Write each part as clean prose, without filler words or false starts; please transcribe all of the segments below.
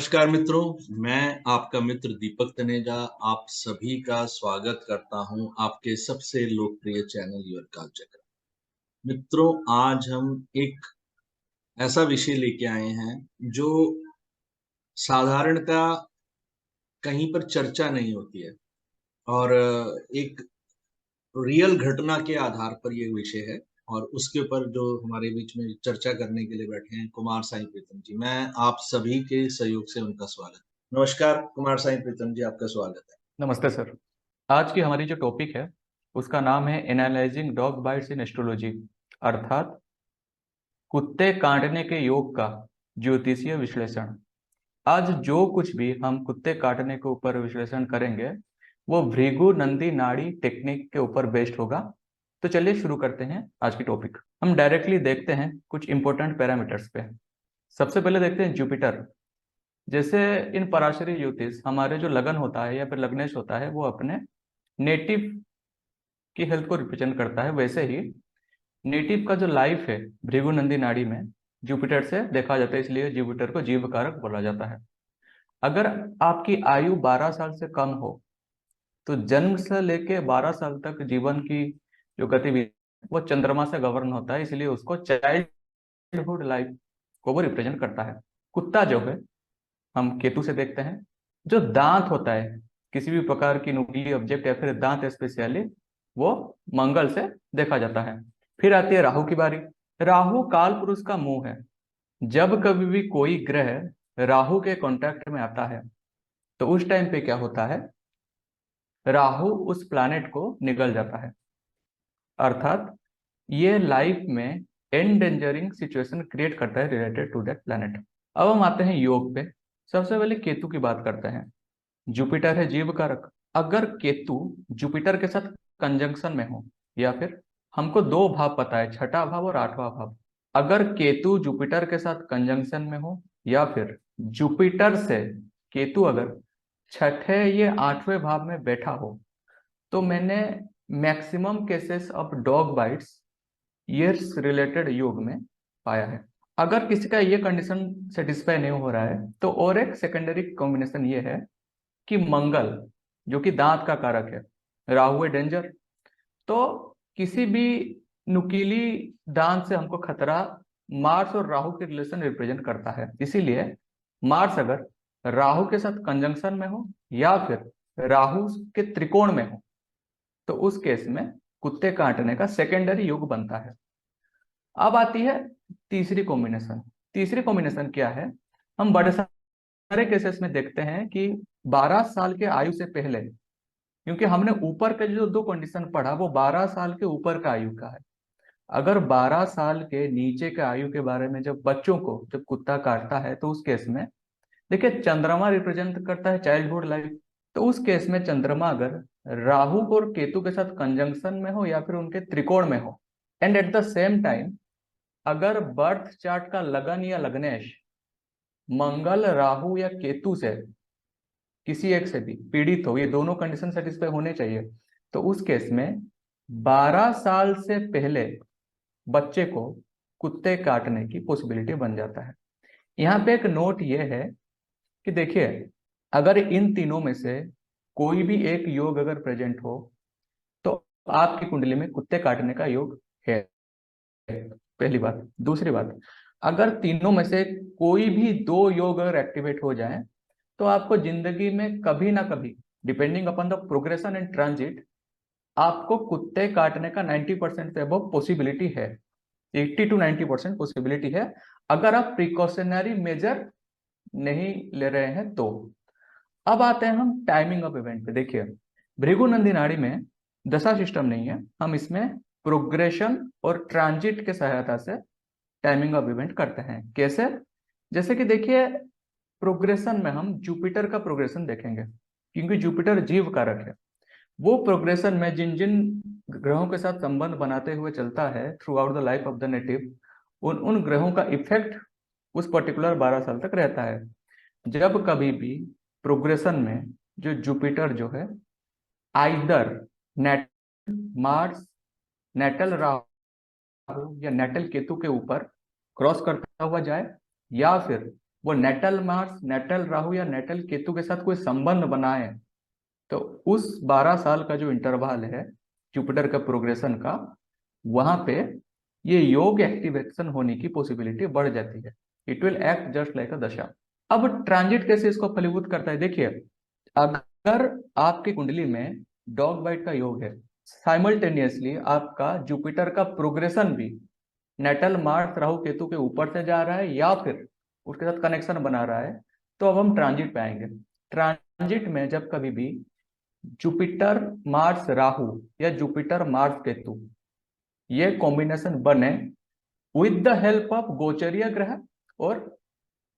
नमस्कार मित्रों, मैं आपका मित्र दीपक तनेजा आप सभी का स्वागत करता हूं आपके सबसे लोकप्रिय चैनल यूर कल्चर। मित्रों, आज हम एक ऐसा विषय लेके आए हैं जो साधारणतः कहीं पर चर्चा नहीं होती है और एक रियल घटना के आधार पर ये विषय है और उसके ऊपर जो हमारे बीच में चर्चा करने के लिए बैठे हैं कुमार साईं प्रीतम जी। मैं आप सभी के सहयोग से उनका स्वागत। नमस्कार कुमार साईं प्रीतम जी, आपका स्वागत है। नमस्ते सर। आज की हमारी जो टॉपिक है उसका नाम है analysing dog bytes in astrology, अर्थात कुत्ते काटने के योग का ज्योतिषीय विश्लेषण। आज जो कुछ भी हम कुत्ते काटने के ऊपर विश्लेषण करेंगे वो भृगु नंदी नाड़ी टेक्निक के ऊपर बेस्ड होगा। तो चलिए शुरू करते हैं आज की टॉपिक। हम डायरेक्टली देखते हैं कुछ इंपॉर्टेंट पैरामीटर्स पे। सबसे पहले देखते हैं जुपिटर। जैसे इन पराशरी ज्योतिष हमारे जो लगन होता है या फिर लग्नेश होता है वो अपने नेटिव की हेल्थ को रिप्रेजेंट करता है, वैसे ही नेटिव का जो लाइफ है भृगु नंदी नाड़ी में जुपिटर से देखा जाता है, इसलिए जुपिटर को जीव कारक बोला जाता है। अगर आपकी आयु 12 साल से कम हो तो जन्म से लेके 12 साल तक जीवन की जो गतिविधि वो चंद्रमा से गवर्न होता है, इसलिए उसको चाइल्डहुड लाइफ को वो रिप्रेजेंट करता है। कुत्ता जो है हम केतु से देखते हैं। जो दांत होता है किसी भी प्रकार की नुकीली ऑब्जेक्ट या फिर दांत स्पेशली वो मंगल से देखा जाता है। फिर आती है राहु की बारी। राहु काल पुरुष का मुंह है। जब कभी भी कोई ग्रह राहु के कांटेक्ट में आता है तो उस टाइम पे क्या होता है, राहु उस प्लैनेट को निगल जाता है, अर्थात ये लाइफ में एंडेंजरिंग सिचुएशन क्रिएट करता है रिलेटेड टू दैट प्लैनेट। अब हम आते हैं योग पे। सबसे पहले केतु की बात करते हैं। जुपिटर है जीव कारक। अगर केतु जुपिटर के साथ कंजंक्शन में हो, या फिर हमको दो भाव पता है, छठा भाव और आठवां भाव। अगर केतु जुपिटर के साथ कंजंक्शन में हो या फिर जुपिटर से केतु अगर छठे ये आठवें भाव में बैठा हो तो मैंने maximum cases of dog bytes years related योग में पाया है। अगर किसी का ये कंडीशन सेटिस्फाई नहीं हो रहा है तो और एक सेकेंडरी कॉम्बिनेशन ये है कि मंगल जो कि दांत का कारक है, राहु है डेंजर, तो किसी भी नुकीली दांत से हमको खतरा मार्स और राहु के रिलेशन रिप्रेजेंट करता है। इसीलिए मार्स अगर राहु के साथ कंजंक्शन में हो या फिर राहु के त्रिकोण में हो तो उस केस में कुत्ते काटने का सेकेंडरी योग बनता है। अब आती है तीसरी कॉम्बिनेशन। तीसरी कॉम्बिनेशन क्या है, हम बड़े सारे केसेस में देखते हैं कि 12 साल के आयु से पहले, क्योंकि हमने ऊपर के जो दो कंडीशन पढ़ा वो 12 साल के ऊपर का आयु का है। अगर 12 साल के नीचे के आयु के बारे में जब बच्चों को जब कुत्ता काटता है तो उस केस में देखिए चंद्रमा रिप्रेजेंट करता है चाइल्डहुड लाइफ। तो उस केस में चंद्रमा अगर राहु और केतु के साथ कंजंक्शन में हो या फिर उनके त्रिकोण में हो, and at the same time अगर बर्थ चार्ट का लगन या लग्नेश मंगल राहु या केतु से किसी एक से भी पीड़ित हो, ये दोनों कंडीशन सेटिस्फाई होने चाहिए, तो उस केस में 12 साल से पहले बच्चे को कुत्ते काटने की पॉसिबिलिटी बन जाता है। यहाँ पे एक नोट ये है कि देखिए अगर इन तीनों में से कोई भी एक योग अगर प्रेजेंट हो तो आपकी कुंडली में कुत्ते काटने का योग है, पहली बात। दूसरी बात, अगर तीनों में से कोई भी दो योग अगर एक्टिवेट हो जाए तो आपको जिंदगी में कभी ना कभी, depending upon the progression and transit, आपको कुत्ते काटने का 90% से अबव पॉसिबिलिटी है। 80 to 90% पॉसिबिलिटी है अगर आप प्रिकॉशनरी मेजर नहीं ले रहे हैं तो। अब आते हैं हम टाइमिंग ऑफ इवेंट पे। देखिए भृगु नंदी नाड़ी में दशा सिस्टम नहीं है, हम इसमें प्रोग्रेशन और ट्रांजिट के सहायता से टाइमिंग ऑफ इवेंट करते हैं। कैसे? जैसे कि देखिए प्रोग्रेशन में हम जुपिटर का प्रोग्रेशन देखेंगे, क्योंकि जुपिटर जीव कारक है। वो प्रोग्रेशन में जिन जिन ग्रहों के साथ संबंध बनाते हुए चलता है through out the life of the native, उन उन ग्रहों का इफेक्ट उस पर्टिकुलर 12 साल तक रहता है। जब कभी भी प्रोग्रेशन में जो जुपिटर जो है either net Mars, natal Rahu या नेटल केतु के ऊपर क्रॉस करता हुआ जाए, या फिर वो नेटल मार्स, नेटल राहु या नेटल केतु के साथ कोई संबंध बनाए, तो उस 12 साल का जो इंटरवल है जुपिटर का प्रोग्रेशन का, वहां पे ये योग एक्टिवेशन होने की पॉसिबिलिटी बढ़ जाती है। It will act just like अ दशा। अब ट्रांजिट कैसे इसको फलीभूत करता है, देखिए अगर आपकी कुंडली में डॉग बाइट का योग है, साइमल्टेनियसली आपका जुपिटर का प्रोग्रेशन भी नेटल मार्स राहु केतु के ऊपर से जा रहा है या फिर उसके साथ कनेक्शन बना रहा है, तो अब हम ट्रांजिट पे आएंगे। ट्रांजिट में जब कभी भी जुपिटर मार्स राहु या जुपिटर मार्स केतु ये कॉम्बिनेशन बने विद द हेल्प ऑफ गोचरीय ग्रह और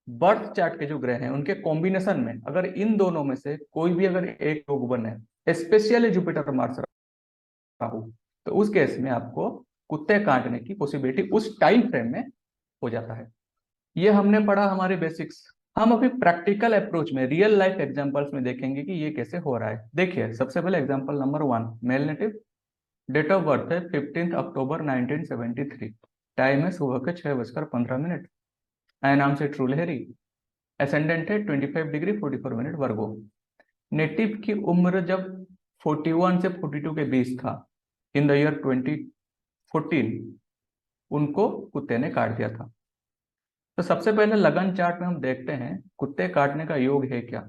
बर्थ चार्ट के जो ग्रह हैं उनके कॉम्बिनेशन में, अगर इन दोनों में से कोई भी अगर एक योग बने, स्पेशली जुपिटर मार्स राहु, तो उस केस में आपको कुत्ते काटने की पॉसिबिलिटी उस टाइम फ्रेम में हो जाता है। ये हमने पढ़ा हमारे बेसिक्स। हम अभी प्रैक्टिकल अप्रोच में रियल लाइफ एग्जांपल्स में देखेंगे कि ये कैसे हो रहा है। देखिए सबसे पहले example number 1, male native, date of birth है 15 अक्टूबर 1973, टाइम है सुबह के 6:15। नाम से ट्रू लहरी, एसेंडेंट है 25 डिग्री 44 मिनट वर्गो। नेटिव की उम्र जब 41 से 42 के बीच था इन द ईयर 2014, उनको कुत्ते ने काट दिया था। तो सबसे पहले लगन चार्ट में हम देखते हैं कुत्ते काटने का योग है क्या।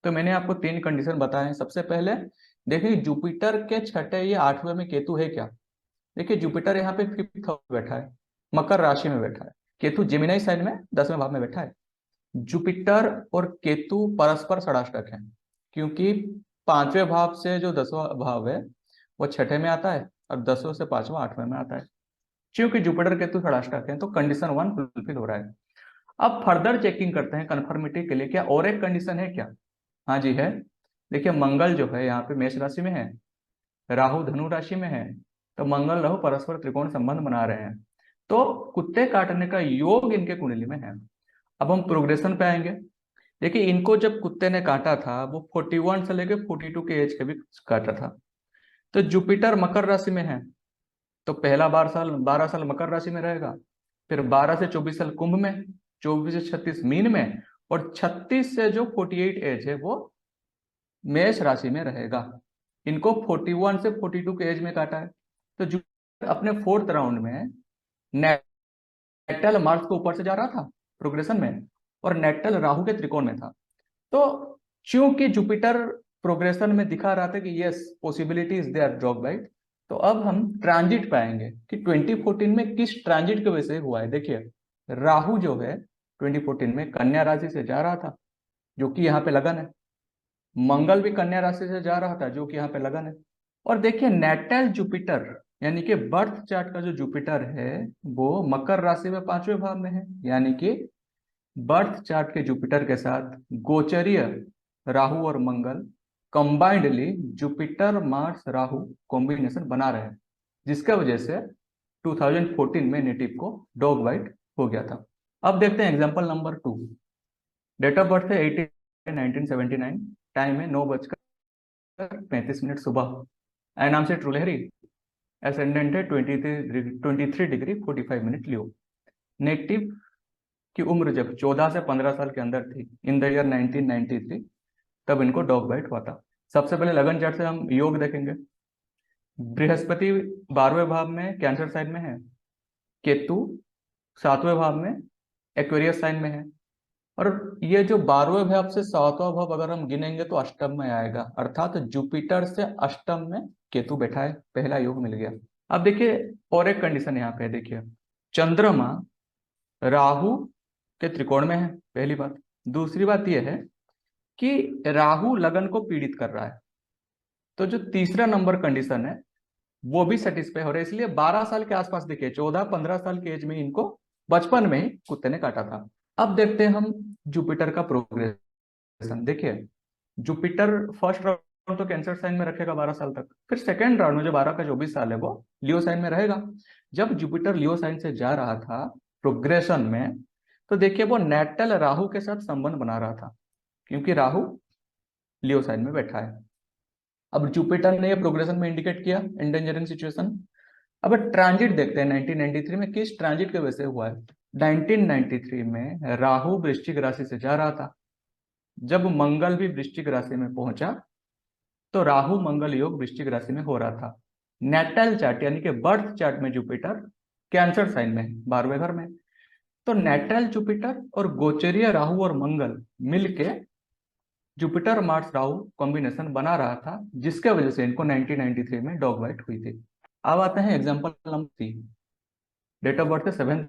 तो मैंने आपको 3 कंडीशन बताए हैं। सबसे पहले देखिए जुपिटर के छठे या 8वें में केतु है क्या। देखिए जुपिटर यहाँ पे 5th हाउस में बैठा है, मकर राशि में बैठा है। केतु जेमिनी साइन में 10वें भाव में बैठा है। जुपिटर और केतु परस्पर षडाष्टक है, क्योंकि 5वें भाव से जो 10वां भाव है वो छठे में आता है और 10वें से 5वां 8वें में आता है। क्योंकि जुपिटर केतु षडाष्टक है तो कंडीशन 1 फुलफिल हो रहा है। अब फर्दर चेकिंग करते हैं कंफर्मिटी के लिए, क्या और एक कंडीशन है क्या। हाँ जी है। देखिए मंगल जो है यहाँ पे मेष राशि में है, राहु धनु राशि में है, तो मंगल राहु परस्पर त्रिकोण संबंध बना रहे हैं, तो कुत्ते काटने का योग इनके कुंडली में है। अब हम प्रोग्रेशन पे आएंगे। देखिए इनको जब कुत्ते ने काटा था वो 41 से लेकर 42 के एज के भी काटा था। तो जुपिटर मकर राशि में है, तो पहला 12 साल मकर राशि में रहेगा, फिर 12 से 24 साल कुंभ में, 24 से 36 मीन में, और 36 से जो 48 एज है वो मेष राशि में रहेगा। इनको 41 से 42 के एज में काटा है। तो जुपिटर अपने 4th राउंड में नेटल मार्स को ऊपर से जा रहा था प्रोग्रेशन में, और नेटल राहु के त्रिकोण में था। तो चूंकि जुपिटर प्रोग्रेशन में दिखा रहा था कि yes possibility is there dog bite, तो अब हम ट्रांजिट पाएंगे कि 2014 में किस ट्रांजिट की वजह से हुआ है। देखिए राहु जो है 2014 में कन्या राशि से जा रहा था, जो कि यहाँ पे लगन है। मंगल भी कन्या राशि से जा रहा था, जो कि यहाँ पे लगन है। और देखिए नेटल जुपिटर यानी कि बर्थ चार्ट का जो जुपिटर है वो मकर राशि में 5वें भाव में है, यानी कि बर्थ चार्ट के जुपिटर के साथ गोचरीय राहु और Mangal combinedly Jupiter Mars Rahu combination बना रहे हैं, जिसका वजह से 2014 में नेटिव को डॉग बाइट हो गया था। अब देखते हैं example number 2। Date of birth है 18 1979, टाइम है 9:35 सुबह। नाम से ट्रू लहरी, एसेंडेंट है 23 डिग्री 45 मिनट लियो। नेटिव की उम्र जब 14 से 15 साल के अंदर थी इन द ईयर 1993, तब इनको डॉग बाइट हुआ था। सबसे पहले लगन चार्ट से हम योग देखेंगे। बृहस्पति 12वें भाव में कैंसर साइन में है, केतु 7वें भाव में एक्वेरियस साइन में है, और ये जो 12वें भाव से 7वां भाव अगर हम गिनेंगे तो अष्टम में आएगा, अर्थात जुपिटर से अष्टम में केतु बैठा है, पहला योग मिल गया। अब देखिए और एक कंडीशन यहाँ पे देखिए, चंद्रमा राहु के त्रिकोण में है, पहली बात। दूसरी बात यह है कि राहु लगन को पीड़ित कर रहा है, तो जो तीसरा नंबर कंडीशन है वो भी सेटिस्फाई हो रहा है। इसलिए 12 साल के आसपास देखिए 14-15 साल की एज में इनको बचपन में ही कुत्ते ने काटा था। अब देखते हैं हम जुपिटर का प्रोग्रेशन। देखिए जुपिटर फर्स्ट राउंड तो कैंसर साइन में रखेगा 12 साल तक, फिर सेकेंड राउंड में जो 12 का 24 साल है वो लियो साइन में रहेगा। जब जुपिटर लियो साइन से जा रहा था प्रोग्रेशन में, तो देखिए वो नेटल राहु के साथ संबंध बना रहा था, क्योंकि राहु लियो साइन में बैठा है। अब जुपिटर ने ये प्रोग्रेशन में इंडिकेट किया एंडेंजरिंग सिचुएशन। अब ट्रांजिट देखते हैं 1993 में किस ट्रांजिट की वजह से हुआ है। 1993 में राहु वृश्चिक राशि से जा रहा था। जब मंगल भी वृश्चिक राशि में पहुंचा तो राहु मंगल योग वृश्चिक राशि में हो रहा था। नेटल चार्ट यानी कि बर्थ चार्ट में जुपिटर कैंसर साइन में है, 12वें घर में। तो नेटल जुपिटर और गोचरीय राहु और मंगल मिलके जुपिटर मार्स राहु कॉम्बिनेशन बना रहा था, जिसके वजह से इनको 1993 में डॉग बाइट हुई थी। अब आते हैं example number 3। Date of birth है 7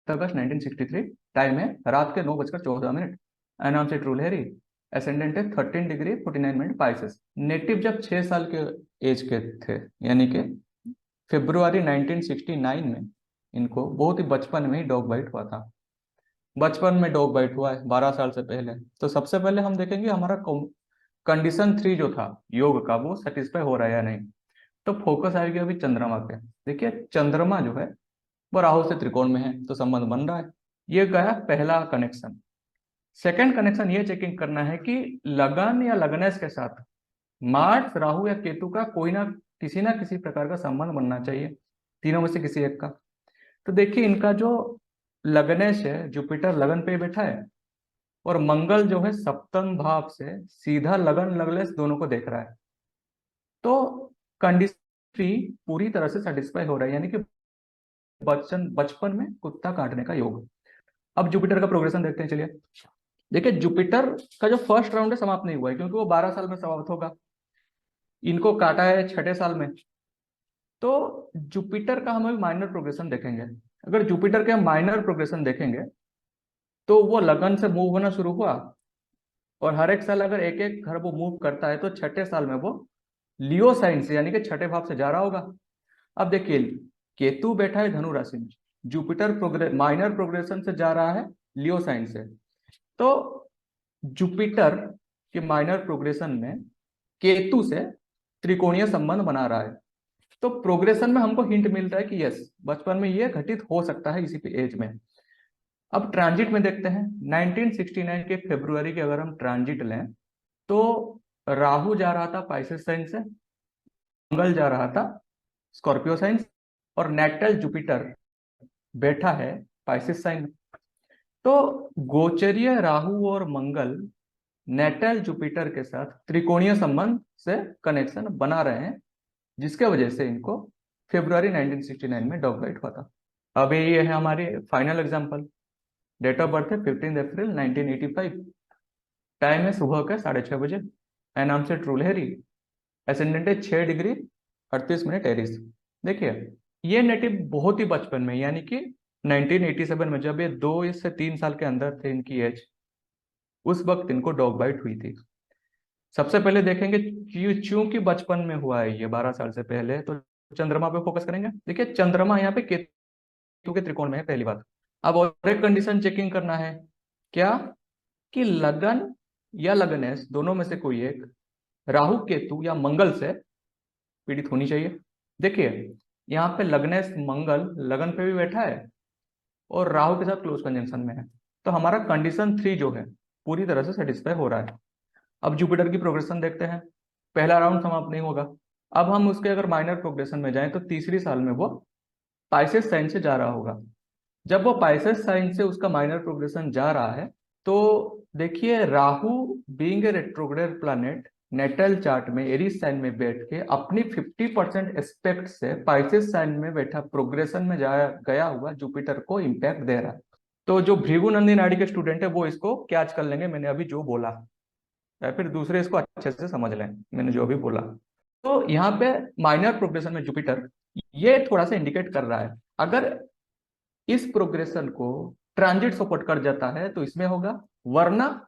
अगस्त 1963। टाइम है रात के 9:14। एनाम से ट्रूल हैरी। एसेंडेंट है 13 डिग्री 49 मिनट पाइसेस। नेटिव जब 6 साल के एज के थे, यानी कि फरवरी 1969 में इनको बहुत ही बचपन में ही डॉग बाइट हुआ था। बचपन में डॉग बाइट हुआ है 12 साल से पहले। तो सबसे पहले हम देखेंगे हमारा कंडीशन 3 जो था योग का, वो सेटिस्फाई हो रहा है या नहीं। तो फोकस आएगी अभी चंद्रमा पे। देखिए चंद्रमा जो है वो राहु से त्रिकोण में है, तो संबंध बन रहा है। ये गया पहला कनेक्शन। सेकंड कनेक्शन ये चेकिंग करना है कि लगन या लगनेश के साथ मार्स राहु या केतु का कोई ना किसी प्रकार का संबंध बनना चाहिए, तीनों में से किसी एक का। तो देखिए इनका जो लगनेश है, जुपिटर लगन पे बैठा है और मंगल जो है सप्तम भाव से सीधा लगन लगलेश दोनों को देख रहा है। तो कंडीशन 3 पूरी तरह से सेटिस्फाई हो रहा है, यानी कि बचपन में कुत्ता काटने का योग। अब जुपिटर का प्रोग्रेशन देखते हैं, चलिए। देखिए जुपिटर का जो फर्स्ट राउंड है समाप्त नहीं हुआ है, क्योंकि वो 12 साल में समाप्त होगा। इनको काटा है 6ठे साल में। तो जुपिटर का हम अभी माइनर प्रोग्रेशन देखेंगे। अगर जुपिटर के माइनर प्रोग्रेशन देखेंगे तो वो लगन से मूव होना शुरू हुआ, और हर एक साल अगर एक एक घर वो मूव करता है तो 6ठे साल में वो लियो साइन से यानी कि 6ठे भाव से जा रहा होगा। अब देखिए केतु बैठा है धनु राशि में, जुपिटर माइनर प्रोग्रेशन से जा रहा है लियो साइन से। तो जुपिटर के माइनर प्रोग्रेशन में केतु से त्रिकोणीय संबंध बना रहा है। तो प्रोग्रेशन में हमको हिंट मिल रहा है कि यस, बचपन में ये घटित हो सकता है इसी एज में। अब ट्रांजिट में देखते हैं 1969 के फरवरी के अगर हम ट्रांजिट लें तो राहु जा रहा था पाइसेस साइन से, मंगल जा रहा था स्कॉर्पियो साइन, और नेटल जुपिटर बैठा है पाइसेस साइन में। तो गोचरीय राहु और मंगल नेटल जुपिटर के साथ त्रिकोणीय संबंध से कनेक्शन बना रहे हैं, जिसके वजह से इनको फरवरी 1969 में डॉग बाइट हुआ था। अभी ये है हमारी final example. Date of birth है 15 अप्रैल 1985। टाइम है सुबह के 6:30 एनाम से ट्रूल हैरी। एसेंडेंट है 6 डिग्री 38 मिनट एरीज। देखिए ये नेटिव बहुत ही बचपन में, यानी कि 1987 में, जब ये 2 से 3 साल के अंदर थे इनकी एज, उस वक्त इनको डॉग बाइट हुई थी। सबसे पहले देखेंगे चूंकि बचपन में हुआ है ये 12 साल से पहले, तो चंद्रमा पे फोकस करेंगे। देखिए चंद्रमा यहाँ पे केतु के त्रिकोण में है, पहली बात। अब और एक कंडीशन चेकिंग करना है, क्या कि लगन या लगनेश दोनों में से कोई एक राहु केतु या मंगल से पीड़ित होनी चाहिए। देखिए यहाँ पे लगनेश मंगल लगन पे भी बैठा है और राहु के साथ क्लोज कंजंक्शन में है। तो हमारा कंडीशन 3 जो है पूरी तरह से सेटिस्फाई हो रहा है। अब जुपिटर की प्रोग्रेशन देखते हैं। पहला राउंड समाप्त नहीं होगा। अब हम उसके अगर माइनर प्रोग्रेशन में जाएं तो तीसरी साल में वो पाइसेस साइन से जा रहा होगा। जब वो पाइसेस साइन से उसका माइनर प्रोग्रेशन जा रहा है तो देखिए Rahu being a retrograde planet natal chart में एरीज साइन में बैठ के अपनी 50% एस्पेक्ट से पाइसेस साइन में बैठा प्रोग्रेशन में जाया गया हुआ जुपिटर को इम्पैक्ट दे रहा है। तो जो भृगुनंदी नाड़ी के स्टूडेंट है वो इसको कैच कर लेंगे, मैंने अभी जो बोला, या फिर दूसरे इसको अच्छे से समझ लें मैंने जो भी बोला। तो यहाँ पे माइनर प्रोग्रेशन में जुपिटर ये थोड़ा सा इंडिकेट कर रहा है, अगर इस प्रोग्रेशन को ट्रांजिट सपोर्ट कर जाता है तो इसमें होगा, वरना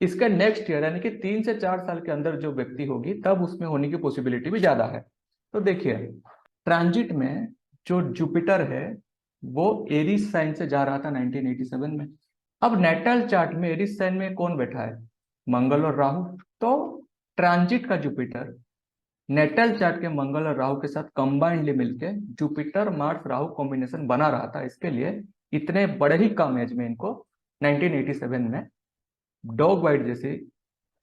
इसका नेक्स्ट ईयर यानी कि 3 से 4 साल के अंदर जो व्यक्ति होगी तब उसमें होने की पॉसिबिलिटी भी ज्यादा है। तो देखिए ट्रांजिट में जो जुपिटर है वो एरीज साइन से जा रहा था 1987 में। अब नेटल चार्ट में एरीज साइन में कौन बैठा है, मंगल और राहु। तो ट्रांजिट का जुपिटर नेटल चार्ट के मंगल और राहु के साथ कंबाइंडली मिलके जुपिटर मार्स राहु कॉम्बिनेशन बना रहा था। इसके लिए इतने बड़े ही कम एज में इनको 1987 में डॉग बाइट जैसी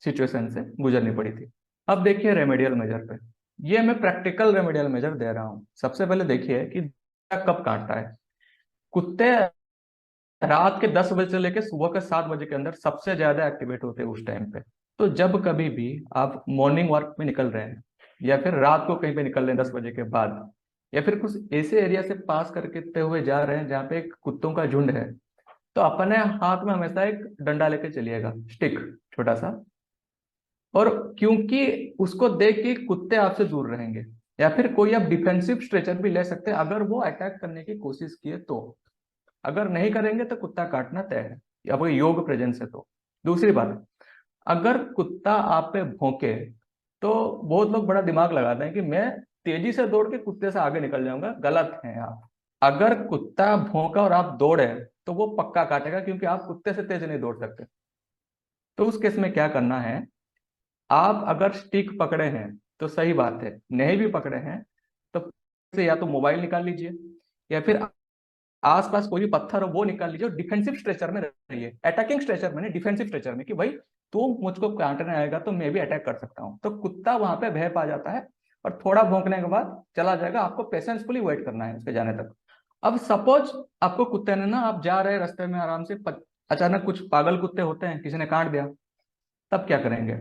सिचुएशन से गुजरनी पड़ी थी। अब देखिए रेमेडियल मेजर पे, ये मैं प्रैक्टिकल रेमेडियल मेजर दे रहा हूँ। सबसे पहले देखिए कि कब काटता है। कुत्ते रात के 10 बजे से लेकर सुबह के 7 बजे के अंदर सबसे ज्यादा एक्टिवेट होते हैं उस टाइम पे। तो जब कभी भी आप मॉर्निंग वॉक में निकल रहे हैं या फिर रात को कहीं पे निकल रहे हैं 10 बजे के बाद, या फिर कुछ ऐसे एरिया से पास करते हुए जा रहे हैं जहाँ पे एक कुत्तों का झुंड है, तो अपने हाथ में हमेशा एक डंडा लेके चलिएगा, स्टिक, छोटा सा। और क्योंकि उसको देख के कुत्ते आपसे दूर रहेंगे, या फिर कोई आप डिफेंसिव स्ट्रेचर भी ले सकते हैं अगर वो अटैक करने की कोशिश किए तो। अगर नहीं करेंगे तो कुत्ता काटना तय है, या कोई योग प्रेजेंस है तो। दूसरी बात, अगर कुत्ता आप पे भौंके तो बहुत लोग बड़ा दिमाग लगाते हैं कि मैं तेजी से दौड़ के कुत्ते से आगे निकल जाऊंगा। गलत है आप। अगर कुत्ता भौंका और आप दौड़े तो वो पक्का काटेगा, क्योंकि आप कुत्ते से तेज नहीं दौड़ सकते। तो उस केस में क्या करना है, आप अगर स्टिक पकड़े हैं तो सही बात है, नहीं भी पकड़े हैं तो से या तो मोबाइल निकाल लीजिए, या फिर आसपास कोई भी पत्थर हो वो निकाल लीजिए, और डिफेंसिव स्ट्रेचर में रहिए। अटैकिंग स्ट्रेचर में नहीं, डिफेंसिव स्ट्रेचर में, कि भाई तू मुझको काटने आएगा तो मैं भी अटैक कर सकता हूं। तो कुत्ता वहां पे भय पा जाता है और थोड़ा भौंकने के बाद चला जाएगा। आपको पेशेंसफुली वेट करना है उसके जाने तक। अब सपोज आपको कुत्ते ने ना, आप जा रहे हैं रास्ते में आराम से, अचानक कुछ पागल कुत्ते होते हैं, किसी ने काट दिया, तब क्या करेंगे?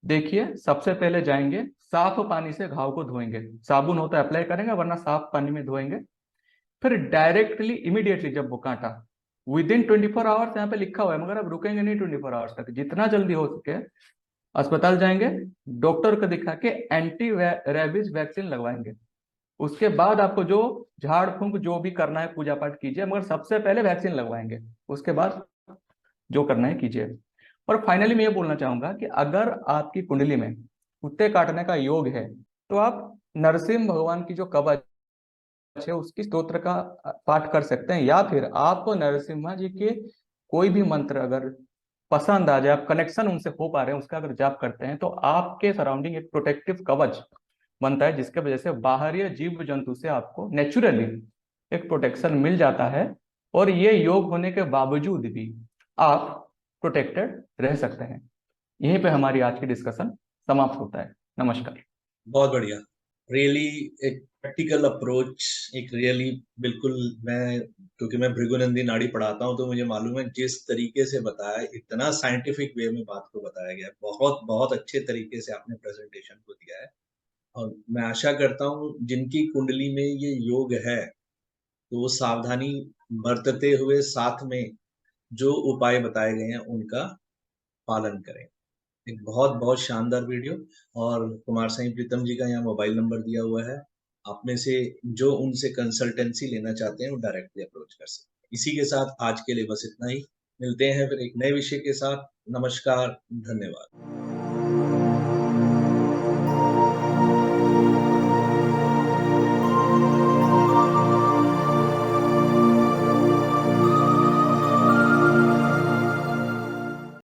देखिए, सबसे पहले जाएंगे साफ पानी से घाव को धोएंगे, साबुन होता है अप्लाई करेंगे, वरना साफ पानी में धोएंगे। फिर डायरेक्टली इमीडिएटली जब वो काटा, विद इन 24 आवर्स यहाँ पे लिखा हुआ है, मगर अब रुकेंगे नहीं 24 आवर्स तक, जितना जल्दी हो सके अस्पताल जाएंगे, डॉक्टर को दिखा के एंटी रेबीज वैक्सीन लगवाएंगे। उसके बाद आपको जो झाड़ फूंक जो भी करना है पूजा पाठ कीजिए, मगर सबसे पहले वैक्सीन लगवाएंगे। उसके बाद जो करना है कीजिए। और फाइनली मैं ये बोलना चाहूंगा कि अगर आपकी कुंडली में कुत्ते काटने का योग है तो आप नरसिंह भगवान की जो कवच है उसकी स्तोत्र का पाठ कर सकते हैं, या फिर आपको नरसिम्हा जी के कोई भी मंत्र अगर पसंद आ जाए, आप कनेक्शन उनसे हो पा रहे हैं, उसका अगर जाप करते हैं तो आपके सराउंडिंग एक प्रोटेक्टिव कवच बनता है, जिसके वजह से बाहरी जीव जंतु से आपको नेचुरली एक प्रोटेक्शन मिल जाता है। और ये योग होने के बावजूद भी आप प्रोटेक्टेड रह सकते हैं। यहीं पे हमारी आज की डिस्कशन समाप्त होता है। नमस्कार। बहुत बढ़िया। रियली एक प्रैक्टिकल अप्रोच, एक रियली बिल्कुल। मैं, क्योंकि मैं भृगुनंदी नाड़ी पढ़ाता हूँ तो मुझे मालूम है जिस तरीके से बताया, इतना साइंटिफिक वे में बात को बताया गया है। बहुत बहुत अच्छे तरीके से आपने प्रेजेंटेशन को दिया है। और मैं आशा करता हूँ जिनकी कुंडली में ये योग है तो वो सावधानी बरतते हुए साथ में जो उपाय बताए गए हैं उनका पालन करें। एक बहुत बहुत शानदार वीडियो। और कुमार साईं प्रीतम जी का यहाँ मोबाइल नंबर दिया हुआ है। आप में से जो उनसे कंसल्टेंसी लेना चाहते हैं वो डायरेक्टली अप्रोच कर सकते हैं। इसी के साथ आज के लिए बस इतना ही। मिलते हैं फिर एक नए विषय के साथ। नमस्कार, धन्यवाद।